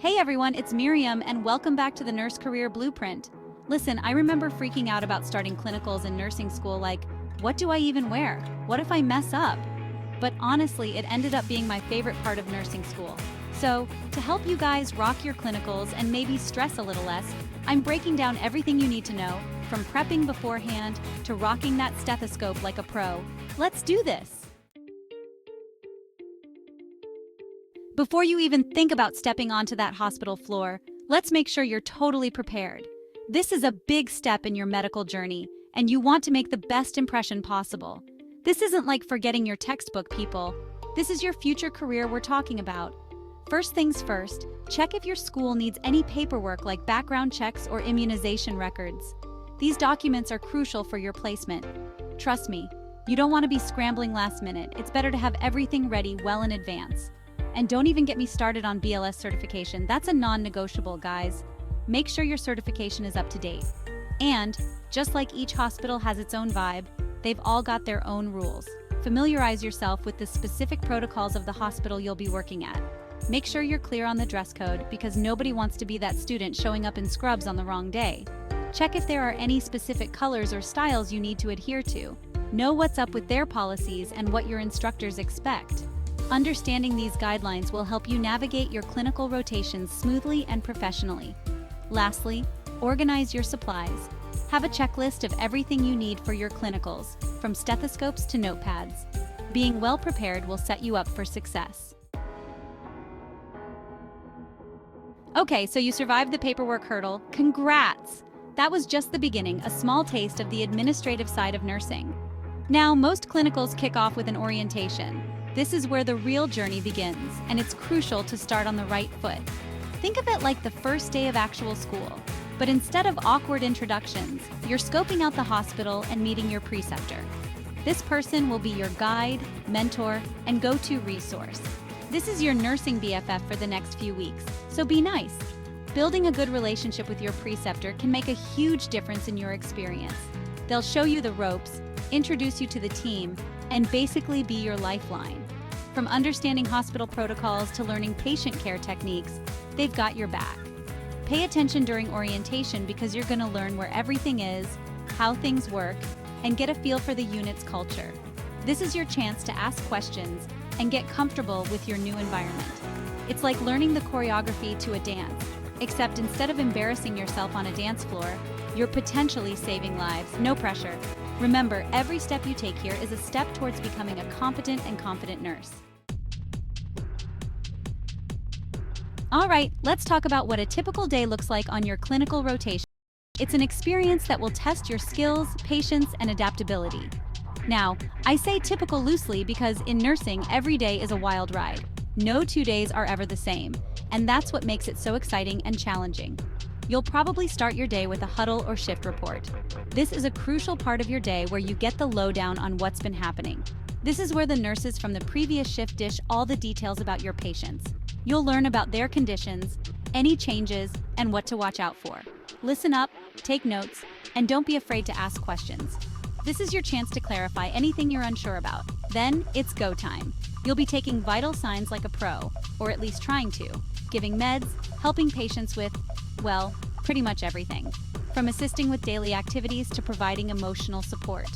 Hey everyone, it's Miriam and welcome back to the Nurse Career Blueprint. Listen, I remember freaking out about starting clinicals in nursing school like, what do I even wear? What if I mess up? But honestly, it ended up being my favorite part of nursing school. So, to help you guys rock your clinicals and maybe stress a little less, I'm breaking down everything you need to know, from prepping beforehand to rocking that stethoscope like a pro. Let's do this! Before you even think about stepping onto that hospital floor, let's make sure you're totally prepared. This is a big step in your medical journey, and you want to make the best impression possible. This isn't like forgetting your textbook, people. This is your future career we're talking about. First things first, check if your school needs any paperwork like background checks or immunization records. These documents are crucial for your placement. Trust me, you don't want to be scrambling last minute. It's better to have everything ready well in advance. And don't even get me started on BLS certification. That's a non-negotiable, guys. Make sure your certification is up to date. And, just like each hospital has its own vibe, they've all got their own rules. Familiarize yourself with the specific protocols of the hospital you'll be working at. Make sure you're clear on the dress code because nobody wants to be that student showing up in scrubs on the wrong day. Check if there are any specific colors or styles you need to adhere to. Know what's up with their policies and what your instructors expect. Understanding these guidelines will help you navigate your clinical rotations smoothly and professionally. Lastly, organize your supplies. Have a checklist of everything you need for your clinicals, from stethoscopes to notepads. Being well prepared will set you up for success. Okay, so you survived the paperwork hurdle. Congrats! That was just the beginning, a small taste of the administrative side of nursing. Now, most clinicals kick off with an orientation. This is where the real journey begins, and it's crucial to start on the right foot. Think of it like the first day of actual school, but instead of awkward introductions, you're scoping out the hospital and meeting your preceptor. This person will be your guide, mentor, and go-to resource. This is your nursing BFF for the next few weeks, so be nice. Building a good relationship with your preceptor can make a huge difference in your experience. They'll show you the ropes, introduce you to the team, and basically be your lifeline. From understanding hospital protocols to learning patient care techniques, they've got your back. Pay attention during orientation because you're going to learn where everything is, how things work, and get a feel for the unit's culture. This is your chance to ask questions and get comfortable with your new environment. It's like learning the choreography to a dance, except instead of embarrassing yourself on a dance floor, you're potentially saving lives. No pressure. Remember, every step you take here is a step towards becoming a competent and confident nurse. All right, let's talk about what a typical day looks like on your clinical rotation. It's an experience that will test your skills, patience, and adaptability. Now, I say typical loosely because in nursing, every day is a wild ride. No 2 days are ever the same, and that's what makes it so exciting and challenging. You'll probably start your day with a huddle or shift report. This is a crucial part of your day where you get the lowdown on what's been happening. This is where the nurses from the previous shift dish all the details about your patients. You'll learn about their conditions, any changes, and what to watch out for. Listen up, take notes, and don't be afraid to ask questions. This is your chance to clarify anything you're unsure about. Then, it's go time. You'll be taking vital signs like a pro, or at least trying to, giving meds, helping patients with, well, pretty much everything, from assisting with daily activities to providing emotional support.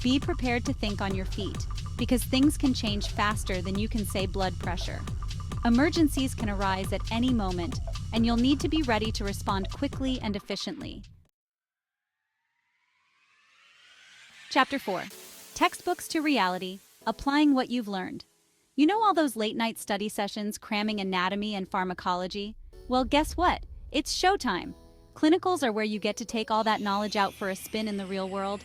Be prepared to think on your feet, because things can change faster than you can say blood pressure. Emergencies can arise at any moment, and you'll need to be ready to respond quickly and efficiently. Chapter 4. Textbooks to reality, applying what you've learned. You know all those late-night study sessions cramming anatomy and pharmacology? Well, guess what? It's showtime. Clinicals are where you get to take all that knowledge out for a spin in the real world.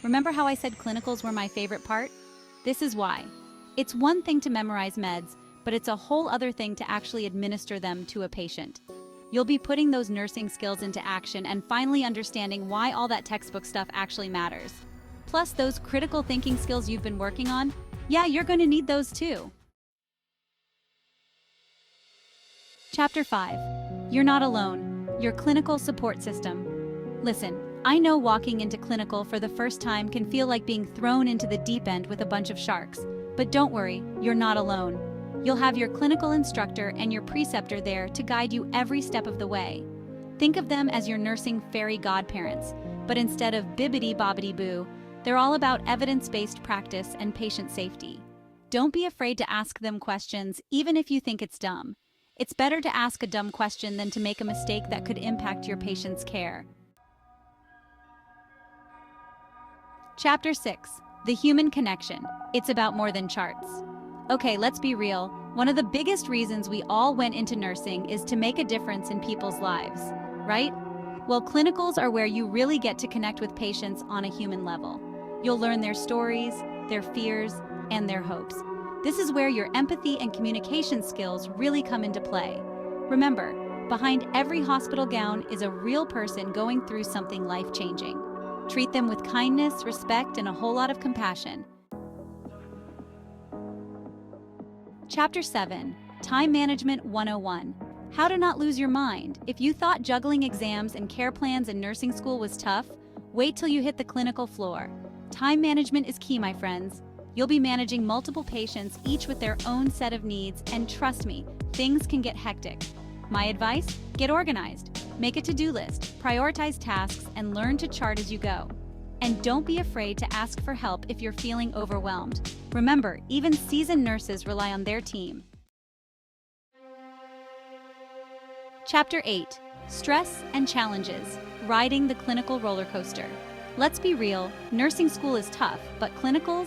Remember how I said clinicals were my favorite part? This is why. It's one thing to memorize meds, but it's a whole other thing to actually administer them to a patient. You'll be putting those nursing skills into action and finally understanding why all that textbook stuff actually matters. Plus, those critical thinking skills you've been working on, yeah, you're going to need those too. Chapter 5. You're not alone. Your clinical support system. Listen, I know walking into clinical for the first time can feel like being thrown into the deep end with a bunch of sharks, but don't worry, you're not alone. You'll have your clinical instructor and your preceptor there to guide you every step of the way. Think of them as your nursing fairy godparents, but instead of bibbidi-bobbidi-boo, they're all about evidence-based practice and patient safety. Don't be afraid to ask them questions, even if you think it's dumb. It's better to ask a dumb question than to make a mistake that could impact your patient's care. Chapter 6. The Human Connection. It's about more than charts. Okay, let's be real. One of the biggest reasons we all went into nursing is to make a difference in people's lives, right? Well, clinicals are where you really get to connect with patients on a human level. You'll learn their stories, their fears, and their hopes. This is where your empathy and communication skills really come into play. Remember, behind every hospital gown is a real person going through something life-changing. Treat them with kindness, respect, and a whole lot of compassion. Chapter 7. Time Management 101. How to not lose your mind. If you thought juggling exams and care plans in nursing school was tough, wait till you hit the clinical floor. Time management is key, my friends. You'll be managing multiple patients, each with their own set of needs, and trust me, things can get hectic. My advice? Get organized. Make a to-do list, prioritize tasks, and learn to chart as you go. And don't be afraid to ask for help if you're feeling overwhelmed. Remember, even seasoned nurses rely on their team. Chapter 8. Stress and Challenges. Riding the Clinical Roller Coaster. Let's be real, nursing school is tough, but clinicals?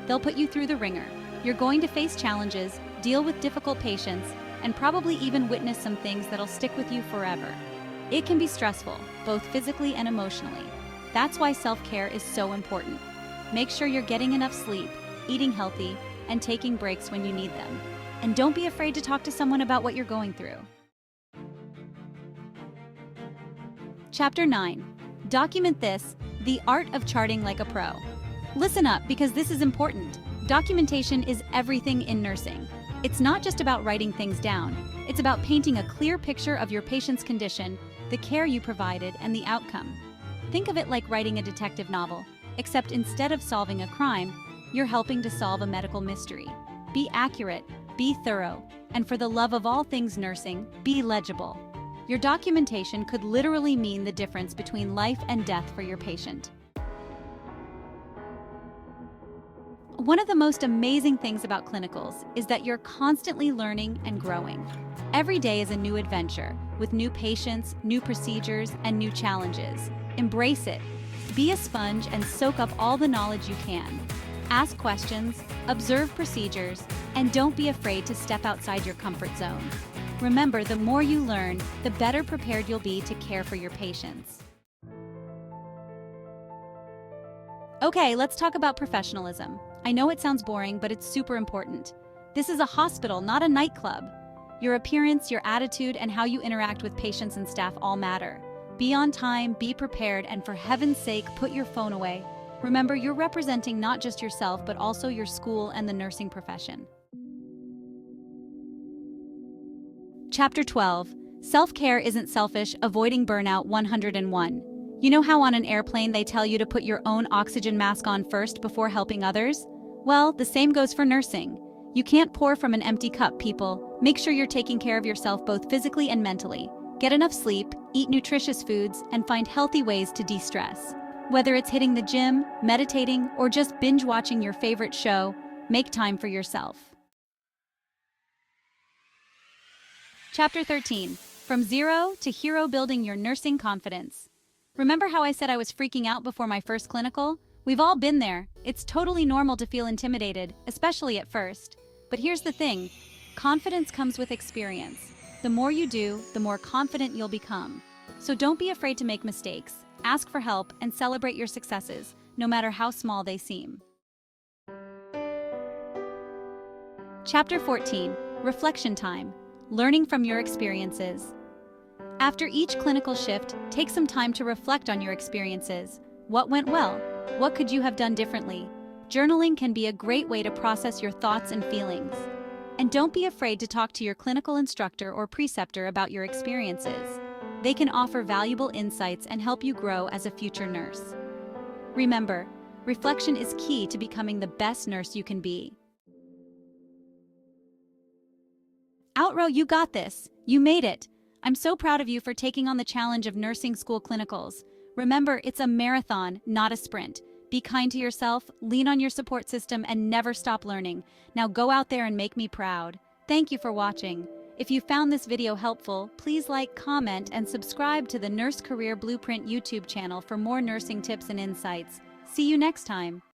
They'll put you through the ringer. You're going to face challenges, deal with difficult patients, and probably even witness some things that'll stick with you forever. It can be stressful, both physically and emotionally. That's why self-care is so important. Make sure you're getting enough sleep, eating healthy, and taking breaks when you need them. And don't be afraid to talk to someone about what you're going through. Chapter 9. Document this, the art of charting like a pro. Listen up, because this is important. Documentation is everything in nursing. It's not just about writing things down. It's about painting a clear picture of your patient's condition, the care you provided, and the outcome. Think of it like writing a detective novel, except instead of solving a crime, you're helping to solve a medical mystery. Be accurate, be thorough, and for the love of all things nursing, be legible. Your documentation could literally mean the difference between life and death for your patient. One of the most amazing things about clinicals is that you're constantly learning and growing. Every day is a new adventure, with new patients, new procedures, and new challenges. Embrace it. Be a sponge and soak up all the knowledge you can. Ask questions, observe procedures, and don't be afraid to step outside your comfort zone. Remember, the more you learn, the better prepared you'll be to care for your patients. Okay, let's talk about professionalism. I know it sounds boring, but it's super important. This is a hospital, not a nightclub. Your appearance, your attitude, and how you interact with patients and staff all matter. Be on time, be prepared, and for heaven's sake, put your phone away. Remember, you're representing not just yourself, but also your school and the nursing profession. Chapter 12. Self-care isn't selfish, avoiding burnout 101. You know how on an airplane they tell you to put your own oxygen mask on first before helping others? Well, the same goes for nursing. You can't pour from an empty cup, people. Make sure you're taking care of yourself both physically and mentally. Get enough sleep, eat nutritious foods, and find healthy ways to de-stress. Whether it's hitting the gym, meditating, or just binge-watching your favorite show, make time for yourself. Chapter 13. From Zero to Hero, Building Your Nursing Confidence. Remember how I said I was freaking out before my first clinical? We've all been there. It's totally normal to feel intimidated, especially at first. But here's the thing. Confidence comes with experience. The more you do, the more confident you'll become. So don't be afraid to make mistakes, ask for help, and celebrate your successes, no matter how small they seem. Chapter 14. Reflection Time. Learning from your experiences. After each clinical shift, take some time to reflect on your experiences. What went well? What could you have done differently? Journaling can be a great way to process your thoughts and feelings. And don't be afraid to talk to your clinical instructor or preceptor about your experiences. They can offer valuable insights and help you grow as a future nurse. Remember, reflection is key to becoming the best nurse you can be. Outro, you got this. You made it. I'm so proud of you for taking on the challenge of nursing school clinicals. Remember, it's a marathon, not a sprint. Be kind to yourself, lean on your support system, and never stop learning. Now go out there and make me proud. Thank you for watching. If you found this video helpful, please like, comment, and subscribe to the Nurse Career Blueprint YouTube channel for more nursing tips and insights. See you next time.